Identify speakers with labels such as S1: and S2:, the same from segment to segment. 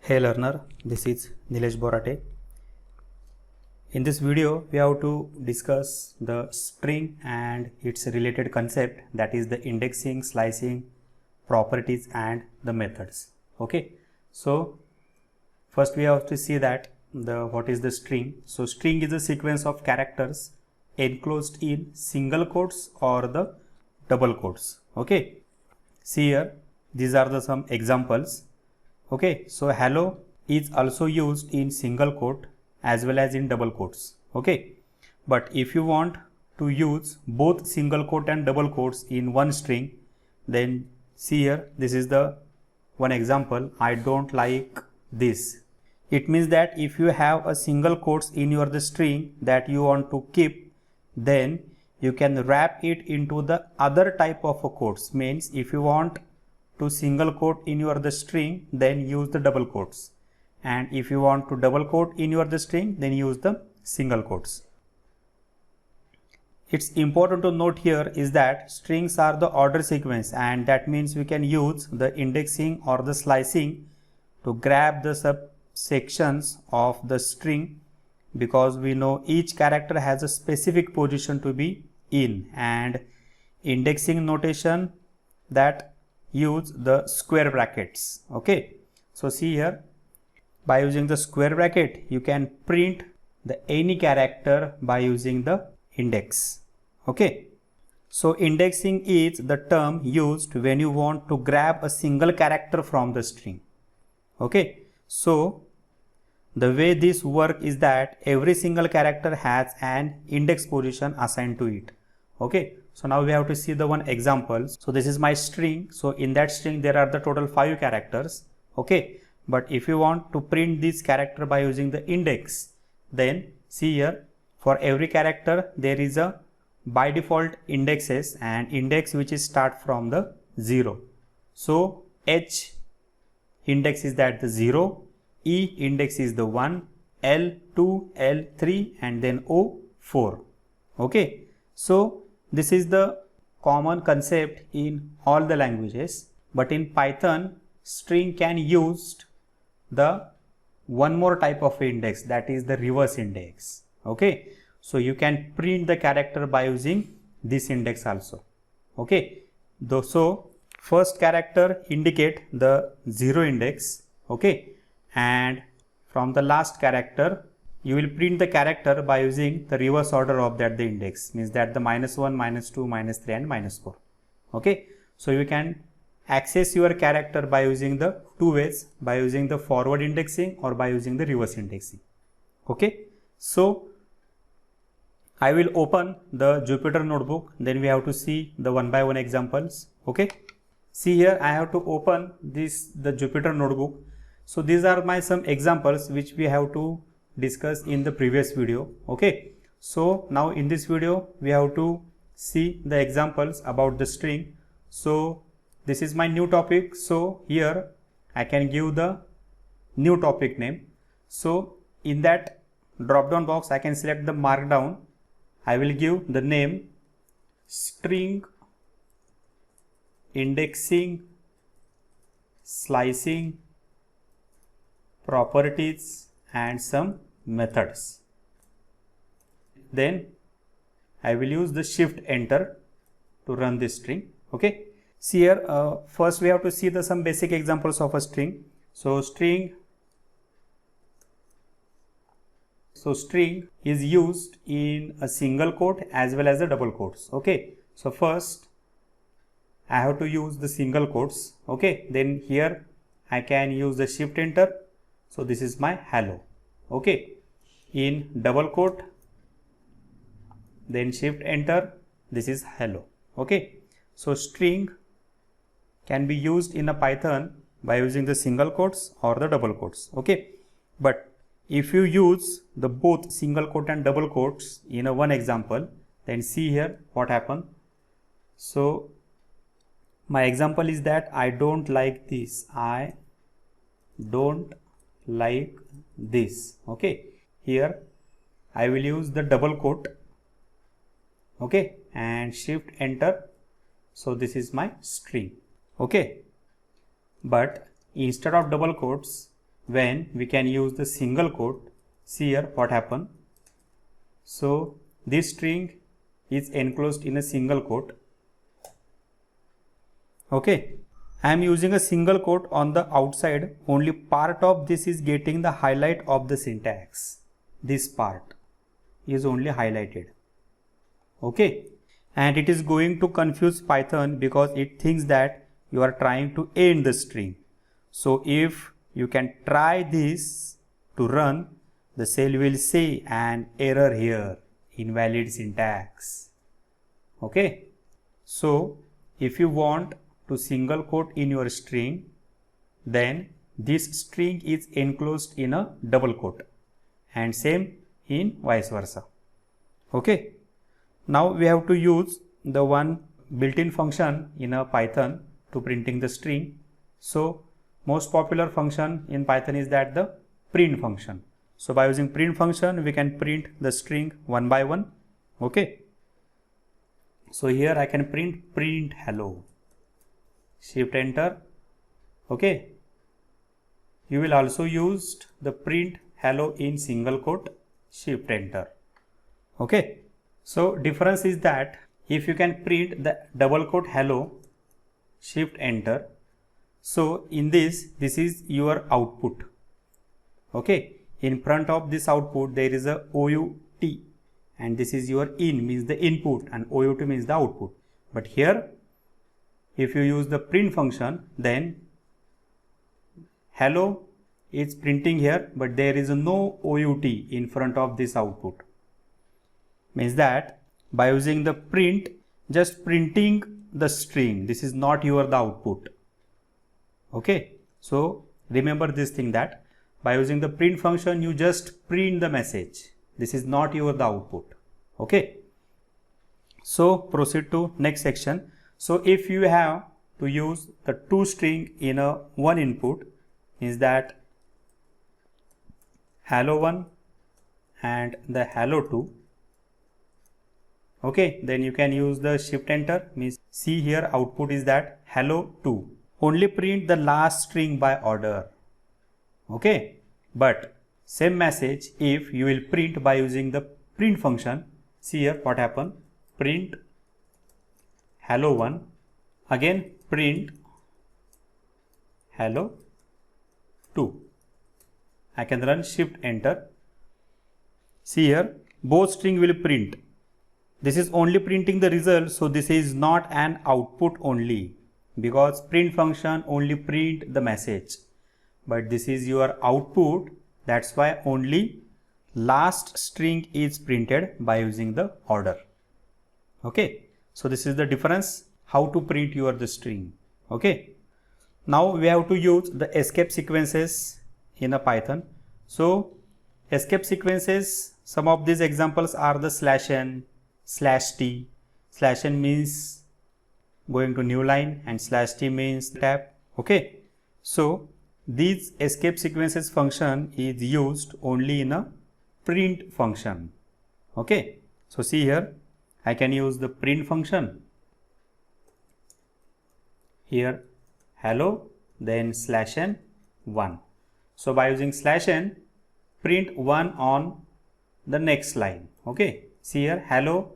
S1: Hey learner, this is Nilesh Borate. In this video, we have to discuss the string and its related concept, that is the indexing, slicing, properties and the methods. Okay, so first we have to see that what is the string. So string is a sequence of characters enclosed in single quotes or the double quotes. Okay, see here, these are the some examples. Okay, so hello is also used in single quote as well as in double quotes. Okay, but if you want to use both single quote and double quotes in one string, then see here, this is the one example, I don't like this. It means that if you have a single quotes in your the string that you want to keep, then you can wrap it into the other type of a quotes. Means if you want to single quote in your the string, then use the double quotes, and if you want to double quote in your the string, then use the single quotes. It's important to note here is that strings are the order sequence, and that means we can use the indexing or the slicing to grab the subsections of the string, because we know each character has a specific position to be in, and indexing notation that use the square brackets. Okay, so see here, by using the square bracket you can print the any character by using the index. Okay, so indexing is the term used when you want to grab a single character from the string. Okay, so the way this work is that every single character has an index position assigned to it. Okay, so now we have to see the one example. So this is my string. So in that string there are the total 5 characters. Okay, but if you want to print this character by using the index, then see here, for every character there is a by default indexes, and index which is start from the 0. So H index is that the 0, E index is the 1, L 2, L 3 and then O 4. Okay, so this is the common concept in all the languages, but in Python string can use the one more type of index, that is the reverse index. Okay, so you can print the character by using this index also. Okay, so first character indicate the 0 index. Okay, and from the last character you will print the character by using the reverse order of that the index, means that the -1, -2, -3 and -4. Okay, so you can access your character by using the two ways, by using the forward indexing or by using the reverse indexing. Okay, so I will open the Jupyter notebook, then we have to see the one by one examples. Okay, see here, I have to open the Jupyter notebook. So these are my some examples which we have to discuss in the previous video. Okay, so now in this video we have to see the examples about the string. So this is my new topic, so here I can give the new topic name. So in that drop down box I can select the markdown. I will give the name string indexing, slicing, properties and some methods. Then I will use the shift enter to run this string. Okay, see here, first we have to see the some basic examples of a string. So string is used in a single quote as well as the double quotes. Okay, so first I have to use the single quotes. Okay, then here I can use the shift enter. So this is my hello. Okay, in double quote, then shift enter, this is hello. Okay, so string can be used in a Python by using the single quotes or the double quotes. Okay, but if you use the both single quote and double quotes in a one example, then see here what happened. So my example is that I don't like this, I don't like this. Okay, here I will use the double quote. Okay, and shift enter. So this is my string. Okay, but instead of double quotes, when we can use the single quote, see here what happened. So this string is enclosed in a single quote. Okay, I am using a single quote on the outside. Only part of this is getting the highlight of the syntax. This part is only highlighted. Okay, and it is going to confuse Python because it thinks that you are trying to end the string. So if you can try this to run, the cell will say an error here, invalid syntax. Okay, so if you want to single quote in your string, then this string is enclosed in a double quote, and same in vice versa. Okay, now we have to use the one built-in function in a Python to printing the string. So most popular function in Python is that the print function. So by using print function, we can print the string one by one. Okay, so here I can print hello, shift enter. Okay, you will also use the print hello in single quote, shift enter. Okay, so difference is that if you can print the double quote hello, shift enter, so in this is your output. Okay, in front of this output there is a OUT, and this is your in, means the input, and OUT means the output. But here if you use the print function, then hello is printing here, but there is no OUT in front of this output. Means that by using the print, just printing the string, this is not the output. Okay, so remember this thing, that by using the print function you just print the message, this is not the output. Okay, so proceed to next section. So if you have to use the two string in a one input, is that hello1 and the hello2. Okay, then you can use the shift enter, means see here output is that hello2. Only print the last string by order. Okay, but same message if you will print by using the print function, see here what happened. Print hello1, again print hello2. I can run shift enter. See here both string will print. This is only printing the result, so this is not an output only, because print function only print the message, but this is your output. That's why only last string is printed by using the order. Okay, so this is the difference how to print the string. Okay, now we have to use the escape sequences in a Python. So escape sequences, some of these examples are the /n, /t. /n means going to new line and /t means tab. Okay, so these escape sequences function is used only in a print function. Okay, so see here I can use the print function. Here hello, then /n1. So by using /n, print 1 on the next line. Okay, see here hello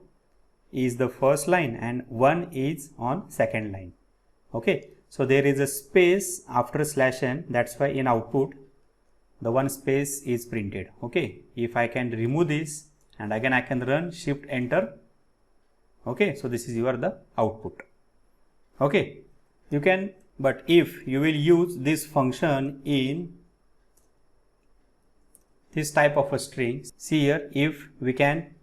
S1: is the first line and 1 is on second line. Okay, so there is a space after /n, that's why in output the one space is printed. Okay, if I can remove this and again I can run shift enter. Okay, so this is the output. Okay, you can, but if you will use this function in this type of a string, see here if we can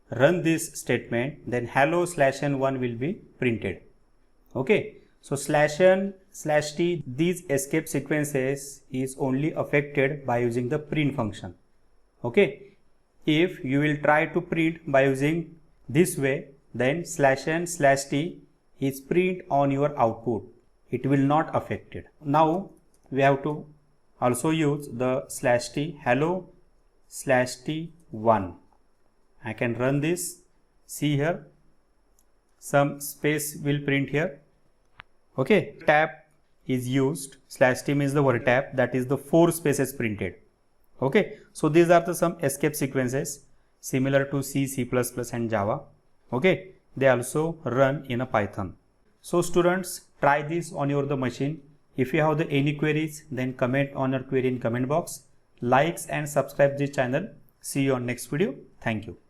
S1: run this statement, then hello /n1 will be printed. Okay, so /n, /t, these escape sequences is only affected by using the print function. Okay, if you will try to print by using this way, then /n, /t is print on your output, it will not affect it. Now we have to also use the /t hello /t1. I can run this, see here some space will print here. Okay, tab is used, /t means the word tab, that is the 4 spaces printed. Okay, so these are the some escape sequences similar to C, C++ and Java. Okay, they also run in a Python. So students, try this on your machine. If you have any queries, then comment on your query in comment box. Likes and subscribe this channel. See you on next video. Thank you.